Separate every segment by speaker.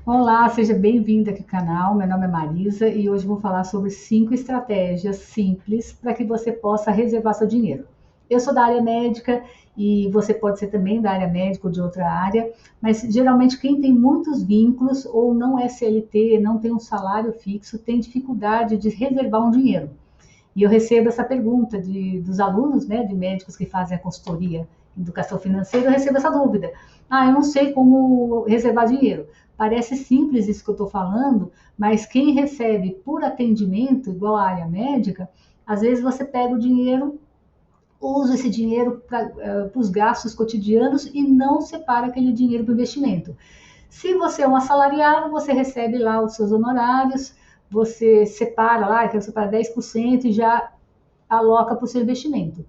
Speaker 1: Olá, seja bem-vinda aqui ao canal. Meu nome é Marisa e hoje vou falar sobre 5 estratégias simples para que você possa reservar seu dinheiro. Eu sou da área médica e você pode ser também da área médica ou de outra área, mas geralmente quem tem muitos vínculos ou não é CLT, não tem um salário fixo, tem dificuldade de reservar um dinheiro. E eu recebo essa pergunta dos alunos, né, de médicos que fazem a consultoria em educação financeira, eu recebo essa dúvida. Ah, eu não sei como reservar dinheiro. Parece simples isso que eu estou falando, mas quem recebe por atendimento, igual a área médica, às vezes você pega o dinheiro, usa esse dinheiro para os gastos cotidianos e não separa aquele dinheiro para o investimento. Se você é um assalariado, você recebe lá os seus honorários, você separa lá, quer separar 10% e já aloca para o seu investimento.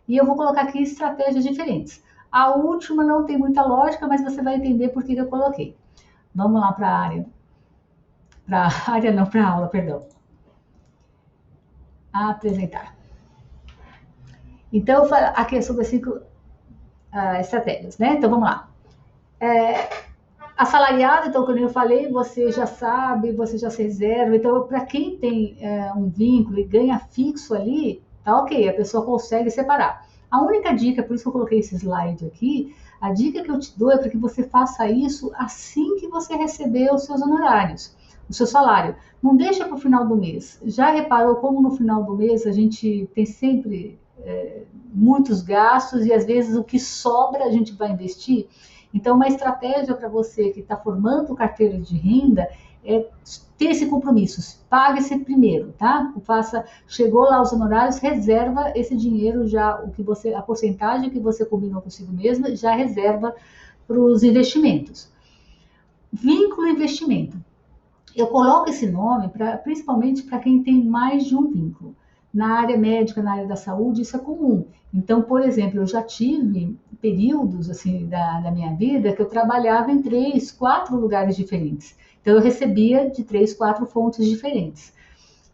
Speaker 1: E eu vou colocar aqui estratégias diferentes. A última não tem muita lógica, mas você vai entender por que eu coloquei. Vamos lá para a área. Para a área não, para a aula, perdão. A apresentar. Então, aqui é sobre as 5 estratégias, né? Então, vamos lá. Assalariado, então, como eu falei, você já sabe, você já se reserva. Então, para quem tem um vínculo e ganha fixo ali, tá ok, a pessoa consegue separar. A única dica, por isso que eu coloquei esse slide aqui, a dica que eu te dou é para que você faça isso assim que você receber os seus honorários, o seu salário. Não deixa para o final do mês. Já reparou como no final do mês a gente tem sempre muitos gastos e às vezes o que sobra a gente vai investir? Então, uma estratégia para você que está formando carteira de renda é ter esse compromisso. Pague-se primeiro, tá? Chegou lá os honorários, reserva esse dinheiro já, a porcentagem que você combinou consigo mesma, já reserva para os investimentos. Vínculo investimento. Eu coloco esse nome principalmente para quem tem mais de um vínculo. Na área médica, na área da saúde, isso é comum. Então, por exemplo, eu já tive períodos assim da minha vida que eu trabalhava em 3, 4 lugares diferentes. Então, eu recebia de 3, 4 fontes diferentes.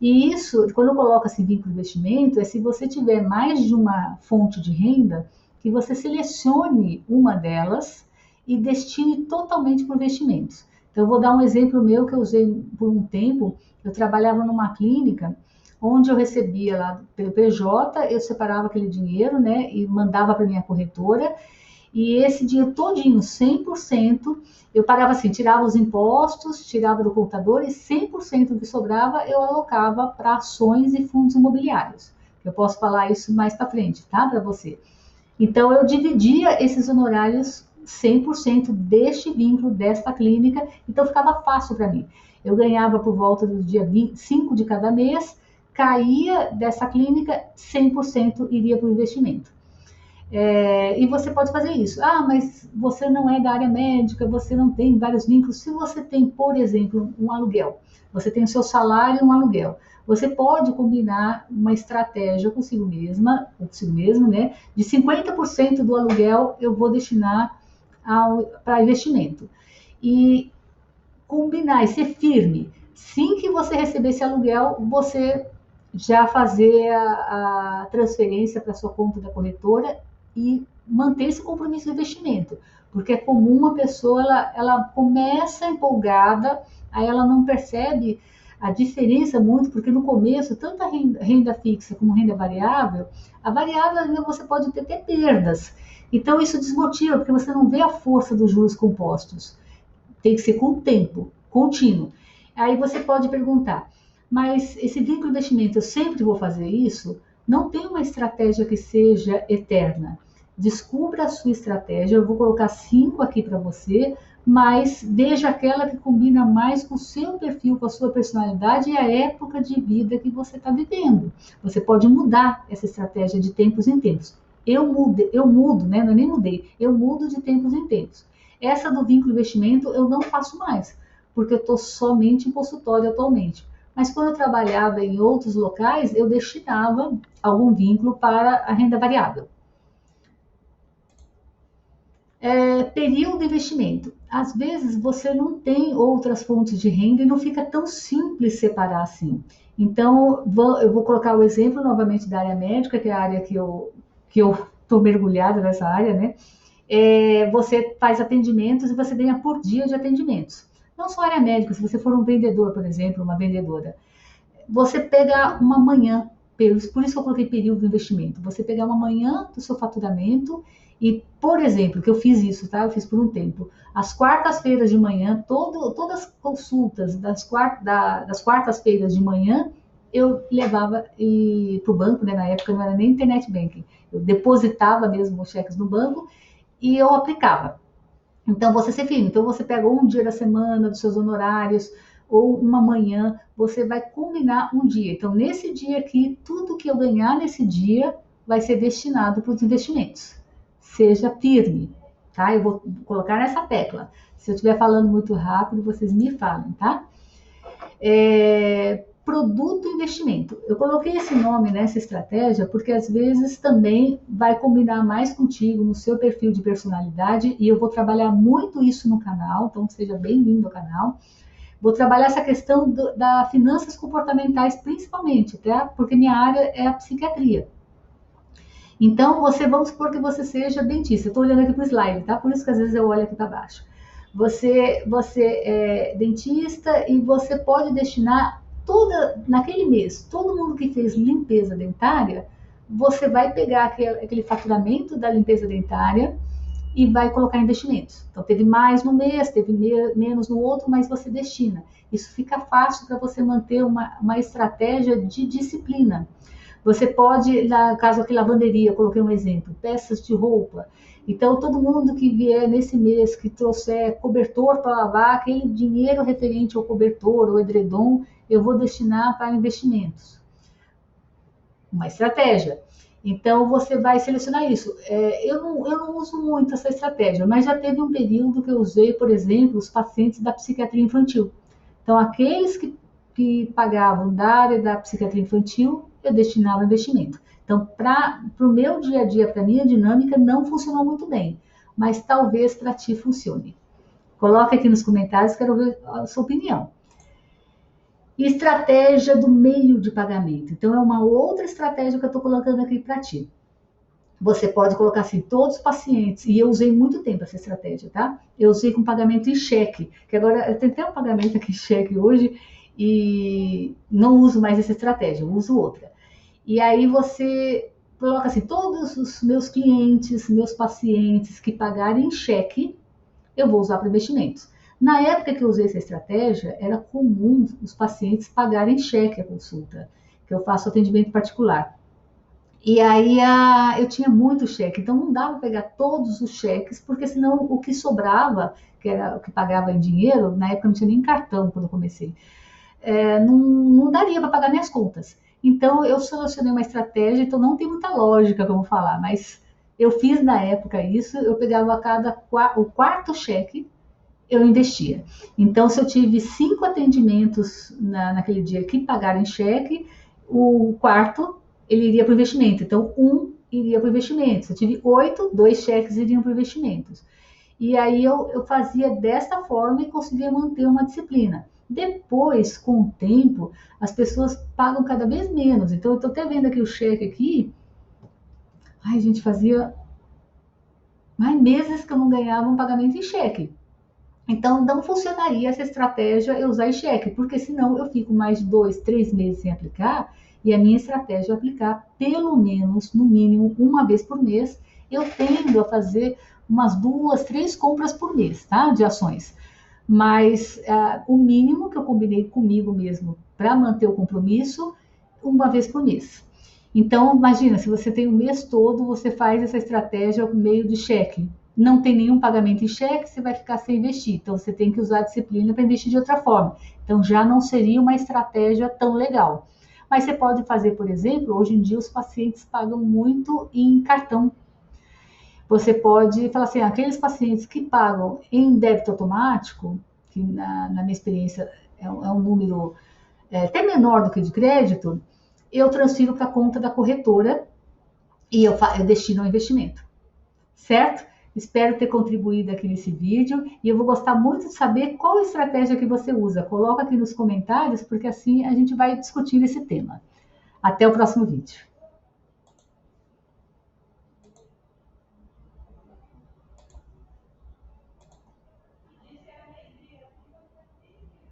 Speaker 1: E isso, quando eu coloco assim, vínculo investimento, é se você tiver mais de uma fonte de renda, que você selecione uma delas e destine totalmente para investimentos. Então, eu vou dar um exemplo meu que eu usei por um tempo. Eu trabalhava numa clínica onde eu recebia lá pelo PJ, eu separava aquele dinheiro, né, e mandava para minha corretora, e esse dinheiro todinho, 100%, eu pagava assim, tirava os impostos, tirava do contador e 100% do que sobrava eu alocava para ações e fundos imobiliários. Eu posso falar isso mais para frente, tá, para você. Então, eu dividia esses honorários 100% deste vínculo, desta clínica, então ficava fácil para mim. Eu ganhava por volta do dia 25 de cada mês, caía dessa clínica, 100% iria para o investimento. E você pode fazer isso. Ah, mas você não é da área médica, você não tem vários vínculos. Se você tem, por exemplo, um aluguel, você tem o seu salário e um aluguel, você pode combinar uma estratégia consigo mesma, ou consigo mesmo, né? De 50% do aluguel eu vou destinar para investimento. E combinar e ser firme. Sim que você receber esse aluguel, você já fazer a transferência para sua conta da corretora e manter esse compromisso de investimento. Porque é comum a pessoa, ela começa empolgada, aí ela não percebe a diferença muito, porque no começo, tanto a renda fixa como renda variável, a variável você pode ter até perdas. Então isso desmotiva, porque você não vê a força dos juros compostos. Tem que ser com o tempo, contínuo. Aí você pode perguntar, mas esse vínculo de investimento, eu sempre vou fazer isso? Não tem uma estratégia que seja eterna. Descubra a sua estratégia, eu vou colocar 5 aqui para você, mas veja aquela que combina mais com o seu perfil, com a sua personalidade e a época de vida que você está vivendo. Você pode mudar essa estratégia de tempos em tempos. Eu mudo, né? Não, nem mudei, eu mudo de tempos em tempos. Essa do vínculo investimento eu não faço mais, porque eu estou somente em consultório atualmente. Mas quando eu trabalhava em outros locais, eu destinava algum vínculo para a renda variável. Período de investimento. Às vezes você não tem outras fontes de renda e não fica tão simples separar assim. Então, eu vou colocar o exemplo novamente da área médica, que é a área que eu estou mergulhada nessa área, né? Você faz atendimentos e você ganha por dia de atendimentos. não só área médica, se você for um vendedor, por exemplo, uma vendedora, você pega uma manhã, por isso que eu coloquei período de investimento, você pegar uma manhã do seu faturamento e, por exemplo, que eu fiz isso, tá? Eu fiz por um tempo. Às quartas-feiras de manhã, todas as consultas das quartas-feiras de manhã, eu levava para o banco, né? Na época não era nem internet banking. Eu depositava mesmo os cheques no banco e eu aplicava. Então, você se firme. Então, você pega um dia da semana dos seus honorários ou uma manhã, você vai combinar um dia. Então, nesse dia aqui, tudo que eu ganhar nesse dia vai ser destinado para os investimentos. Seja firme, tá? Eu vou colocar nessa tecla. Se eu estiver falando muito rápido, vocês me falem, tá? Produto investimento. Eu coloquei esse nome nessa estratégia porque às vezes também vai combinar mais contigo no seu perfil de personalidade e eu vou trabalhar muito isso no canal, então seja bem-vindo ao canal. Vou trabalhar essa questão da finanças comportamentais principalmente, tá? Porque minha área é a psiquiatria. Então, vamos supor que você seja dentista. Eu estou olhando aqui para o slide, tá? Por isso que às vezes eu olho aqui para baixo. Você é dentista e você pode destinar naquele mês, todo mundo que fez limpeza dentária, você vai pegar aquele faturamento da limpeza dentária e vai colocar em investimentos. Então, teve mais no mês, teve menos no outro, mas você destina. Isso fica fácil para você manter uma estratégia de disciplina. Você pode, no caso aqui, lavanderia, coloquei um exemplo, peças de roupa. Então, todo mundo que vier nesse mês, que trouxer cobertor para lavar, aquele dinheiro referente ao cobertor ou edredom, eu vou destinar para investimentos. Uma estratégia. Então, você vai selecionar isso. Eu não uso muito essa estratégia, mas já teve um período que eu usei, por exemplo, os pacientes da psiquiatria infantil. Então, aqueles que pagavam da área da psiquiatria infantil, eu destinava investimento. Então, para o meu dia a dia, para a minha dinâmica, não funcionou muito bem, mas talvez para ti funcione. Coloca aqui nos comentários, quero ver a sua opinião. Estratégia do meio de pagamento. Então, é uma outra estratégia que eu estou colocando aqui para ti. Você pode colocar assim, todos os pacientes, e eu usei muito tempo essa estratégia, tá? Eu usei com pagamento em cheque, que agora eu tentei um pagamento aqui em cheque hoje e não uso mais essa estratégia, eu uso outra. E aí você coloca assim, todos os meus clientes, meus pacientes que pagarem em cheque, eu vou usar para investimentos. Na época que eu usei essa estratégia, era comum os pacientes pagarem cheque a consulta, que eu faço atendimento particular. E aí eu tinha muito cheque, então não dava para pegar todos os cheques, porque senão o que sobrava, que era o que pagava em dinheiro, na época não tinha nem cartão quando eu comecei, não daria para pagar minhas contas. Então eu solucionei uma estratégia, então não tem muita lógica como falar, mas eu fiz na época isso, eu pegava o quarto cheque, eu investia. Então, se eu tive 5 atendimentos naquele dia que pagaram em cheque, o quarto ele iria para o investimento. Então, um iria para o investimento. Se eu tive 8, 2 cheques iriam para investimentos. E aí eu fazia desta forma e conseguia manter uma disciplina. Depois, com o tempo, as pessoas pagam cada vez menos. Então, eu estou até vendo aqui o cheque aqui. Ai, gente, fazia mais meses que eu não ganhava um pagamento em cheque. Então, não funcionaria essa estratégia eu usar em cheque, porque senão eu fico mais 2, 3 meses sem aplicar, e a minha estratégia é aplicar pelo menos, no mínimo, uma vez por mês. Eu tendo a fazer umas 2, 3 compras por mês, tá? De ações. Mas o mínimo que eu combinei comigo mesmo para manter o compromisso, uma vez por mês. Então, imagina, se você tem o mês todo, você faz essa estratégia por meio de cheque. Não tem nenhum pagamento em cheque, você vai ficar sem investir. Então, você tem que usar a disciplina para investir de outra forma. Então, já não seria uma estratégia tão legal. Mas você pode fazer, por exemplo, hoje em dia os pacientes pagam muito em cartão. Você pode falar assim, aqueles pacientes que pagam em débito automático, que na minha experiência é um número até menor do que de crédito, eu transfiro para a conta da corretora e eu destino ao investimento. Certo? Espero ter contribuído aqui nesse vídeo e eu vou gostar muito de saber qual estratégia que você usa. Coloca aqui nos comentários, porque assim a gente vai discutir esse tema. Até o próximo vídeo.